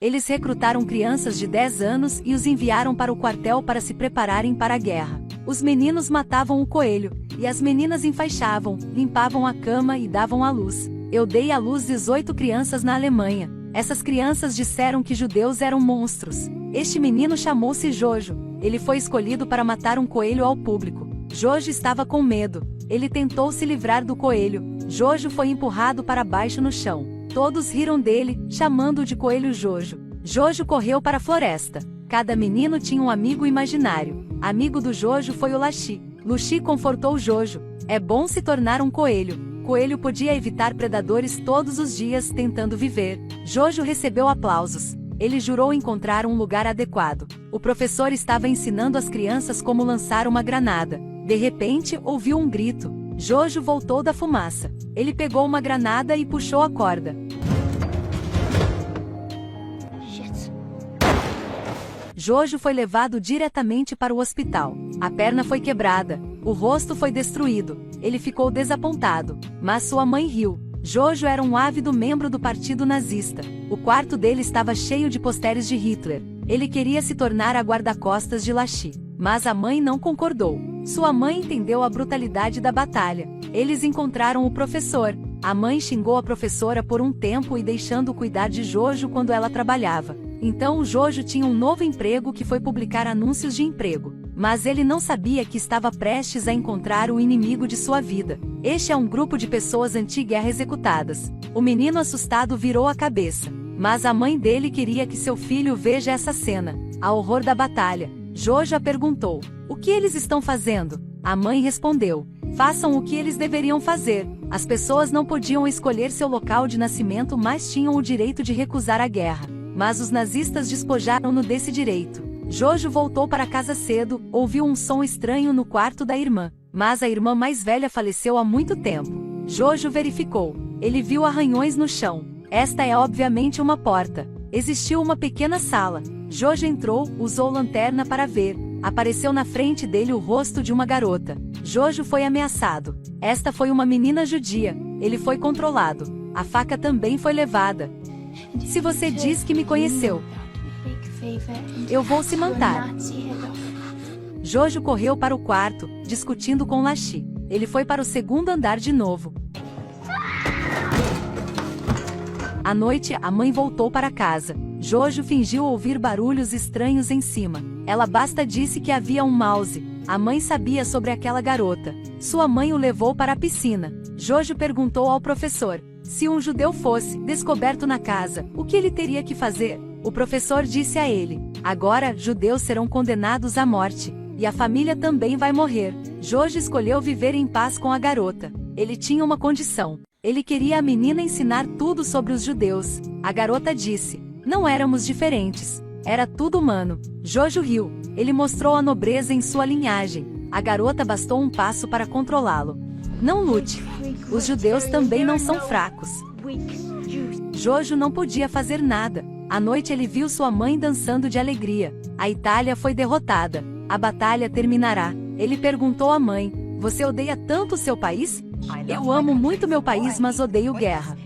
Eles recrutaram crianças de 10 anos e os enviaram para o quartel para se prepararem para a guerra. Os meninos matavam o coelho, e as meninas enfaixavam, limpavam a cama e davam à luz. Eu dei à luz 18 crianças na Alemanha. Essas crianças disseram que judeus eram monstros. Este menino chamou-se Jojo. Ele foi escolhido para matar um coelho ao público. Jojo estava com medo. Ele tentou se livrar do coelho. Jojo foi empurrado para baixo no chão. Todos riram dele, chamando-o de Coelho Jojo. Jojo correu para a floresta. Cada menino tinha um amigo imaginário. Amigo do Jojo foi o Lachi. Luchi confortou Jojo. É bom se tornar um coelho. Coelho podia evitar predadores todos os dias tentando viver. Jojo recebeu aplausos. Ele jurou encontrar um lugar adequado. O professor estava ensinando as crianças como lançar uma granada. De repente, ouviu um grito. Jojo voltou da fumaça. Ele pegou uma granada e puxou a corda. Jojo foi levado diretamente para o hospital. A perna foi quebrada. O rosto foi destruído. Ele ficou desapontado. Mas sua mãe riu. Jojo era um ávido membro do partido nazista. O quarto dele estava cheio de posteres de Hitler. Ele queria se tornar a guarda-costas de Lachi. Mas a mãe não concordou. Sua mãe entendeu a brutalidade da batalha. Eles encontraram o professor. A mãe xingou a professora por um tempo e deixando cuidar de Jojo quando ela trabalhava. Então o Jojo tinha um novo emprego que foi publicar anúncios de emprego. Mas ele não sabia que estava prestes a encontrar o inimigo de sua vida. Este é um grupo de pessoas anti-guerra executadas. O menino assustado virou a cabeça. Mas a mãe dele queria que seu filho veja essa cena. Ao horror da batalha. Jojo a perguntou: o que eles estão fazendo? A mãe respondeu: façam o que eles deveriam fazer. As pessoas não podiam escolher seu local de nascimento, mas tinham o direito de recusar a guerra. Mas os nazistas despojaram-no desse direito. Jojo voltou para casa cedo, ouviu um som estranho no quarto da irmã. Mas a irmã mais velha faleceu há muito tempo. Jojo verificou. Ele viu arranhões no chão. Esta é obviamente uma porta. Existiu uma pequena sala. Jojo entrou, usou lanterna para ver. Apareceu na frente dele o rosto de uma garota. Jojo foi ameaçado. Esta foi uma menina judia. Ele foi controlado. A faca também foi levada. Se você diz que me conheceu, eu vou se matar. Jojo correu para o quarto, discutindo com Lachi. Ele foi para o segundo andar de novo. À noite, a mãe voltou para casa. Jojo fingiu ouvir barulhos estranhos em cima. Ela basta disse que havia um mouse. A mãe sabia sobre aquela garota. Sua mãe o levou para a piscina. Jojo perguntou ao professor: se um judeu fosse descoberto na casa, o que ele teria que fazer? O professor disse a ele: agora, judeus serão condenados à morte. E a família também vai morrer. Jojo escolheu viver em paz com a garota. Ele tinha uma condição. Ele queria a menina ensinar tudo sobre os judeus. A garota disse: não éramos diferentes. Era tudo humano. Jojo riu. Ele mostrou a nobreza em sua linhagem. A garota bastou um passo para controlá-lo. Não lute. Os judeus também não são fracos. Jojo não podia fazer nada. À noite ele viu sua mãe dançando de alegria. A Itália foi derrotada. A batalha terminará. Ele perguntou à mãe: você odeia tanto seu país? Eu amo muito meu país, mas odeio guerra.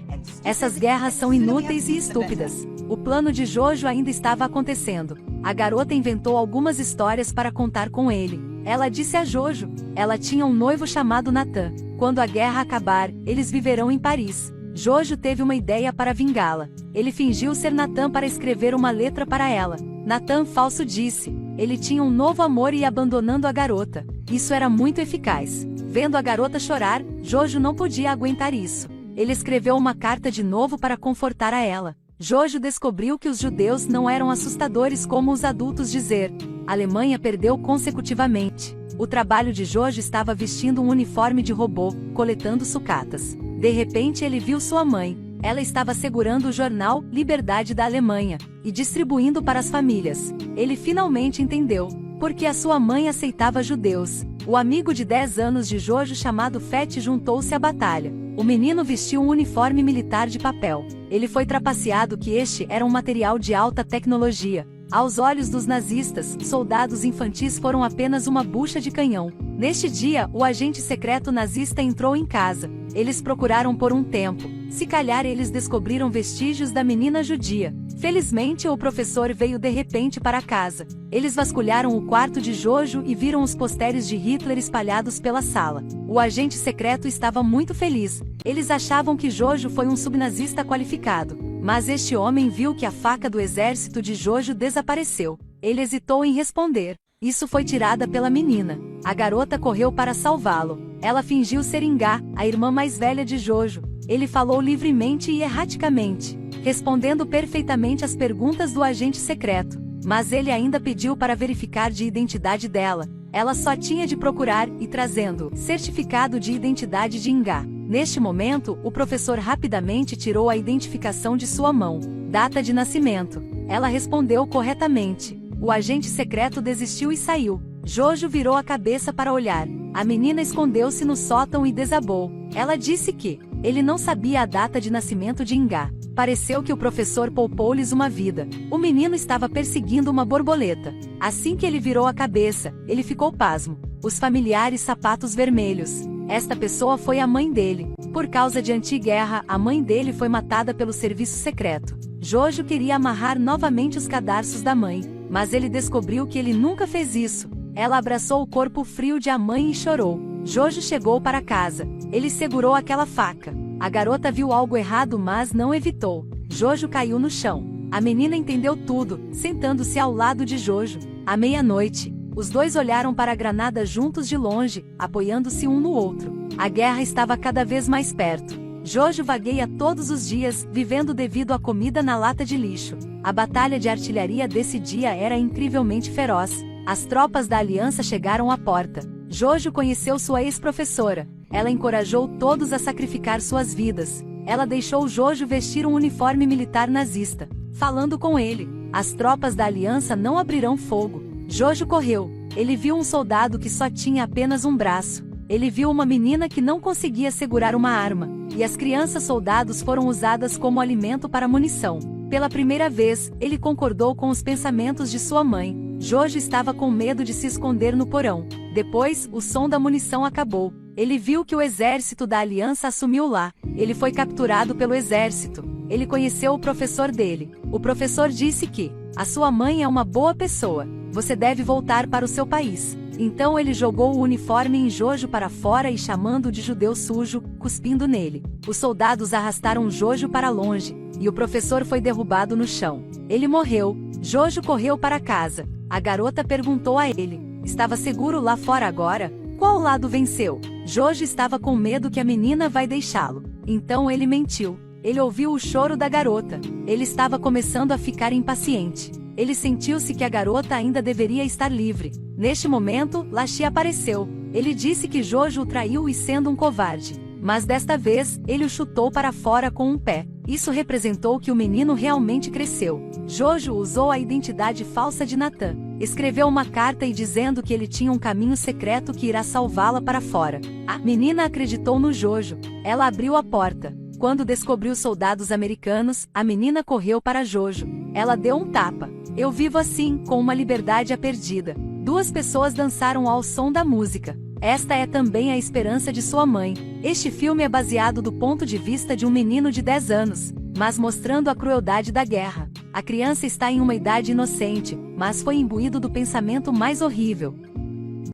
Essas guerras são inúteis e estúpidas. O plano de Jojo ainda estava acontecendo. A garota inventou algumas histórias para contar com ele. Ela disse a Jojo: ela tinha um noivo chamado Nathan. Quando a guerra acabar, eles viverão em Paris. Jojo teve uma ideia para vingá-la. Ele fingiu ser Nathan para escrever uma letra para ela. Nathan falso disse. Ele tinha um novo amor e abandonando a garota. Isso era muito eficaz. Vendo a garota chorar, Jojo não podia aguentar isso. Ele escreveu uma carta de novo para confortar a ela. Jojo descobriu que os judeus não eram assustadores como os adultos dizer. A Alemanha perdeu consecutivamente. O trabalho de Jojo estava vestindo um uniforme de robô, coletando sucatas. De repente ele viu sua mãe. Ela estava segurando o jornal Liberdade da Alemanha e distribuindo para as famílias. Ele finalmente entendeu porque a sua mãe aceitava judeus. O amigo de 10 anos de Jojo chamado Fett juntou-se à batalha. O menino vestiu um uniforme militar de papel. Ele foi trapaceado que este era um material de alta tecnologia. Aos olhos dos nazistas, soldados infantis foram apenas uma bucha de canhão. Neste dia, o agente secreto nazista entrou em casa. Eles procuraram por um tempo. Se calhar eles descobriram vestígios da menina judia. Felizmente o professor veio de repente para casa. Eles vasculharam o quarto de Jojo e viram os posteres de Hitler espalhados pela sala. O agente secreto estava muito feliz. Eles achavam que Jojo foi um subnazista qualificado. Mas este homem viu que a faca do exército de Jojo desapareceu. Ele hesitou em responder. Isso foi tirada pela menina. A garota correu para salvá-lo. Ela fingiu ser Ingá, a irmã mais velha de Jojo. Ele falou livremente e erraticamente, respondendo perfeitamente às perguntas do agente secreto. Mas ele ainda pediu para verificar de identidade dela. Ela só tinha de procurar e trazendo certificado de identidade de Ingá. Neste momento, o professor rapidamente tirou a identificação de sua mão. Data de nascimento. Ela respondeu corretamente. O agente secreto desistiu e saiu. Jojo virou a cabeça para olhar. A menina escondeu-se no sótão e desabou. Ela disse que ele não sabia a data de nascimento de Ingá. Pareceu que o professor poupou-lhes uma vida. O menino estava perseguindo uma borboleta. Assim que ele virou a cabeça, ele ficou pasmo. Os familiares sapatos vermelhos. Esta pessoa foi a mãe dele. Por causa de anti-guerra, a mãe dele foi matada pelo serviço secreto. Jojo queria amarrar novamente os cadarços da mãe, mas ele descobriu que ele nunca fez isso. Ela abraçou o corpo frio de a mãe e chorou. Jojo chegou para casa. Ele segurou aquela faca. A garota viu algo errado, mas não evitou. Jojo caiu no chão. A menina entendeu tudo, sentando-se ao lado de Jojo. À meia-noite, os dois olharam para a granada juntos de longe, apoiando-se um no outro. A guerra estava cada vez mais perto. Jojo vagueia todos os dias, vivendo devido à comida na lata de lixo. A batalha de artilharia desse dia era incrivelmente feroz. As tropas da aliança chegaram à porta. Jojo conheceu sua ex-professora. Ela encorajou todos a sacrificar suas vidas. Ela deixou Jojo vestir um uniforme militar nazista. Falando com ele, as tropas da aliança não abrirão fogo. Jojo correu. Ele viu um soldado que só tinha apenas um braço. Ele viu uma menina que não conseguia segurar uma arma. E as crianças soldados foram usadas como alimento para munição. Pela primeira vez, ele concordou com os pensamentos de sua mãe. Jojo estava com medo de se esconder no porão. Depois, o som da munição acabou. Ele viu que o exército da aliança assumiu lá. Ele foi capturado pelo exército. Ele conheceu o professor dele. O professor disse que a sua mãe é uma boa pessoa. Você deve voltar para o seu país. Então ele jogou o uniforme em Jojo para fora e chamando-o de judeu sujo, cuspindo nele. Os soldados arrastaram Jojo para longe, e o professor foi derrubado no chão. Ele morreu. Jojo correu para casa. A garota perguntou a ele: estava seguro lá fora agora? Qual lado venceu? Jojo estava com medo que a menina vai deixá-lo. Então ele mentiu. Ele ouviu o choro da garota. Ele estava começando a ficar impaciente. Ele sentiu-se que a garota ainda deveria estar livre. Neste momento, Lachi apareceu. Ele disse que Jojo o traiu e sendo um covarde. Mas desta vez, ele o chutou para fora com um pé. Isso representou que o menino realmente cresceu. Jojo usou a identidade falsa de Nathan. Escreveu uma carta e dizendo que ele tinha um caminho secreto que irá salvá-la para fora. A menina acreditou no Jojo. Ela abriu a porta. Quando descobriu soldados americanos, a menina correu para Jojo. Ela deu um tapa. Eu vivo assim, com uma liberdade perdida. Duas pessoas dançaram ao som da música. Esta é também a esperança de sua mãe. Este filme é baseado do ponto de vista de um menino de 10 anos, mas mostrando a crueldade da guerra. A criança está em uma idade inocente, mas foi imbuído do pensamento mais horrível.